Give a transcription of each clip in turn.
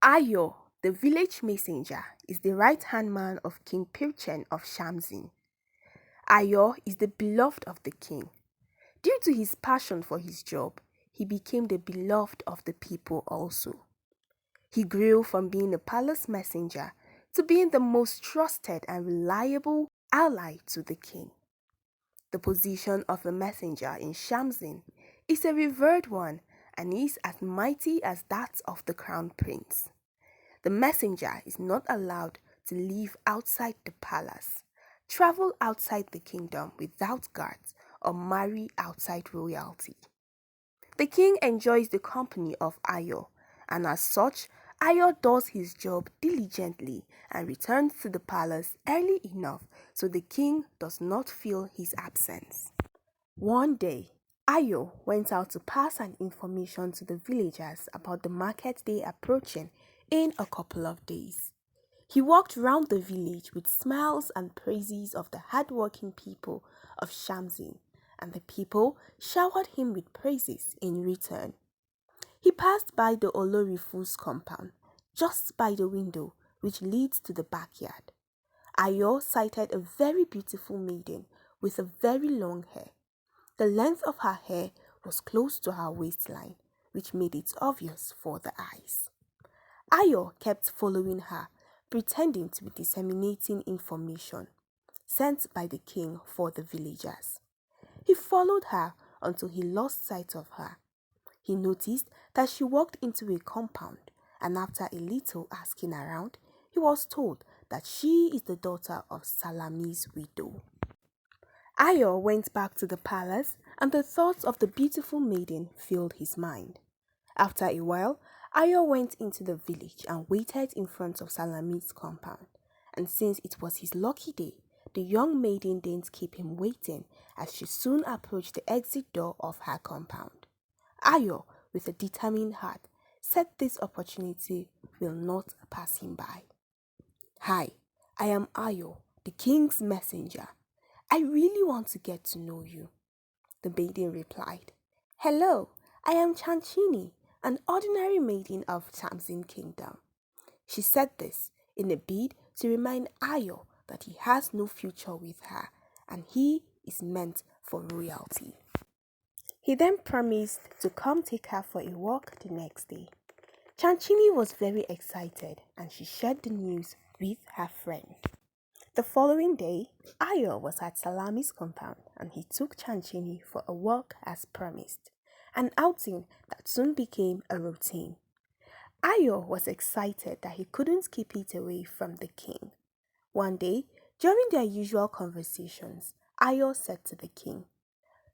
Ayo, the village messenger, is the right-hand man of King Pirchen of Shamsin. Ayo is the beloved of the king. Due to his passion for his job, he became the beloved of the people also. He grew from being a palace messenger to being the most trusted and reliable ally to the king. The position of a messenger in Shamsin is a revered one and is as mighty as that of the crown prince. The messenger is not allowed to live outside the palace, travel outside the kingdom without guards, or marry outside royalty. The king enjoys the company of Ayo, and as such, Ayo does his job diligently and returns to the palace early enough so the king does not feel his absence. One day, Ayo went out to pass an information to the villagers about the market day approaching in a couple of days. He walked round the village with smiles and praises of the hard-working people of Shamsin, and the people showered him with praises in return. He passed by the Olorifu's compound, just by the window which leads to the backyard. Ayo sighted a very beautiful maiden with a very long hair. The length of her hair was close to her waistline, which made it obvious for the eyes. Ayo kept following her, pretending to be disseminating information sent by the king for the villagers. He followed her until he lost sight of her. He noticed that she walked into a compound, and after a little asking around, he was told that she is the daughter of Salami's widow. Ayo went back to the palace, and the thoughts of the beautiful maiden filled his mind. After a while, Ayo went into the village and waited in front of Salami's compound. And since it was his lucky day, the young maiden didn't keep him waiting as she soon approached the exit door of her compound. Ayo, with a determined heart, said this opportunity will not pass him by. "Hi, I am Ayo, the king's messenger. I really want to get to know you." The maiden replied, "Hello, I am Chanchini, an ordinary maiden of Tamsin Kingdom." She said this in a bid to remind Ayo that he has no future with her and he is meant for royalty. He then promised to come take her for a walk the next day. Chanchini was very excited and she shared the news with her friend. The following day, Ayo was at Salami's compound and he took Chanchini for a walk as promised, an outing that soon became a routine. Ayo was excited that he couldn't keep it away from the king. One day, during their usual conversations, Ayo said to the king,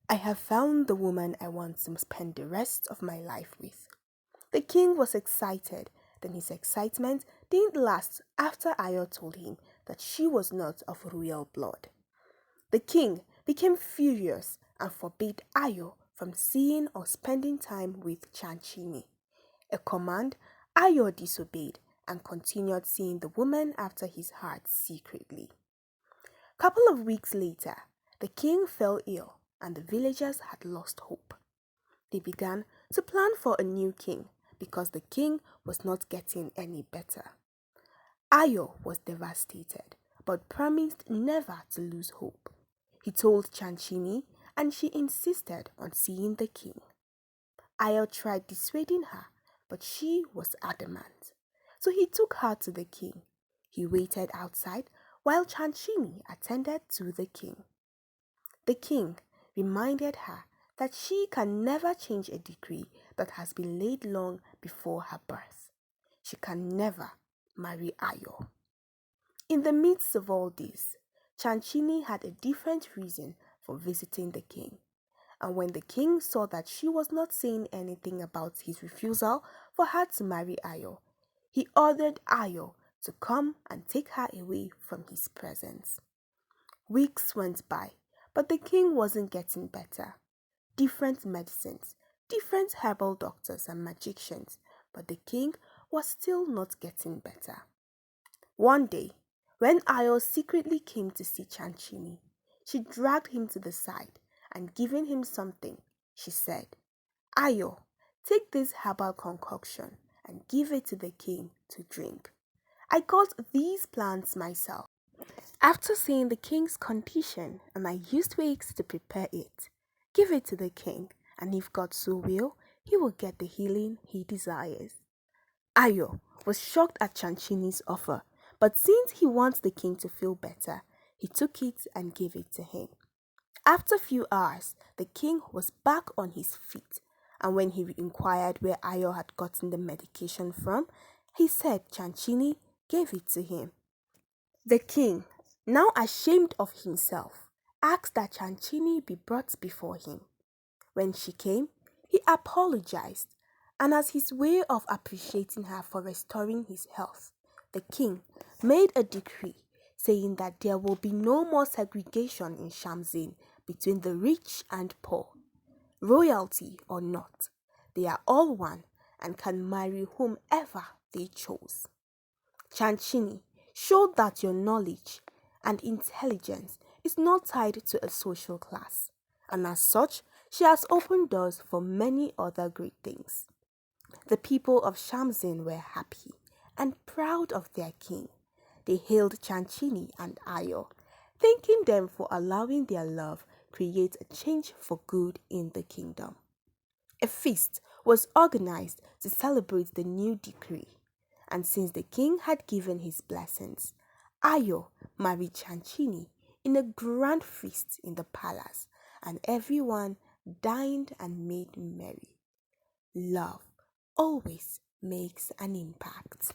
"I have found the woman I want to spend the rest of my life with." The king was excited, then his excitement didn't last after Ayo told him that she was not of royal blood. The king became furious and forbade Ayo from seeing or spending time with Chanchini. A command Ayo disobeyed and continued seeing the woman after his heart secretly. A couple of weeks later, the king fell ill and the villagers had lost hope. They began to plan for a new king because the king was not getting any better. Ayo was devastated but promised never to lose hope. He told Chanchini and she insisted on seeing the king. Ayo tried dissuading her, but she was adamant. So he took her to the king. He waited outside while Chanchini attended to the king. The king reminded her that she can never change a decree that has been laid long before her birth. She can never marry Ayo. In the midst of all this, Chanchini had a different reason for visiting the king. And when the king saw that she was not saying anything about his refusal for her to marry Ayo, he ordered Ayo to come and take her away from his presence. Weeks went by, but the king wasn't getting better. Different medicines, different herbal doctors and magicians, but the king was still not getting better. One day, when Ayo secretly came to see Chanchini, she dragged him to the side and giving him something, she said, "Ayo, take this herbal concoction and give it to the king to drink. I got these plants myself. After seeing the king's condition, and I used weeks to prepare it, give it to the king, and if God so will, he will get the healing he desires. Ayo was shocked at Chanchini's offer, but since he wants the king to feel better, he took it and gave it to him. After a few hours, the king was back on his feet, and when he inquired where Ayo had gotten the medication from, he said Chanchini gave it to him. The king, now ashamed of himself, asked that Chanchini be brought before him. When she came, he apologized, and as his way of appreciating her for restoring his health, the king made a decree saying that there will be no more segregation in Shamsin between the rich and poor. Royalty or not, they are all one and can marry whomever they chose. Chanchini showed that your knowledge and intelligence is not tied to a social class, and as such, she has opened doors for many other great things. The people of Shamsin were happy and proud of their king. They hailed Chanchini and Ayo, thanking them for allowing their love create a change for good in the kingdom. A feast was organized to celebrate the new decree, and since the king had given his blessings, Ayo married Chanchini in a grand feast in the palace, and everyone dined and made merry. Love always makes an impact.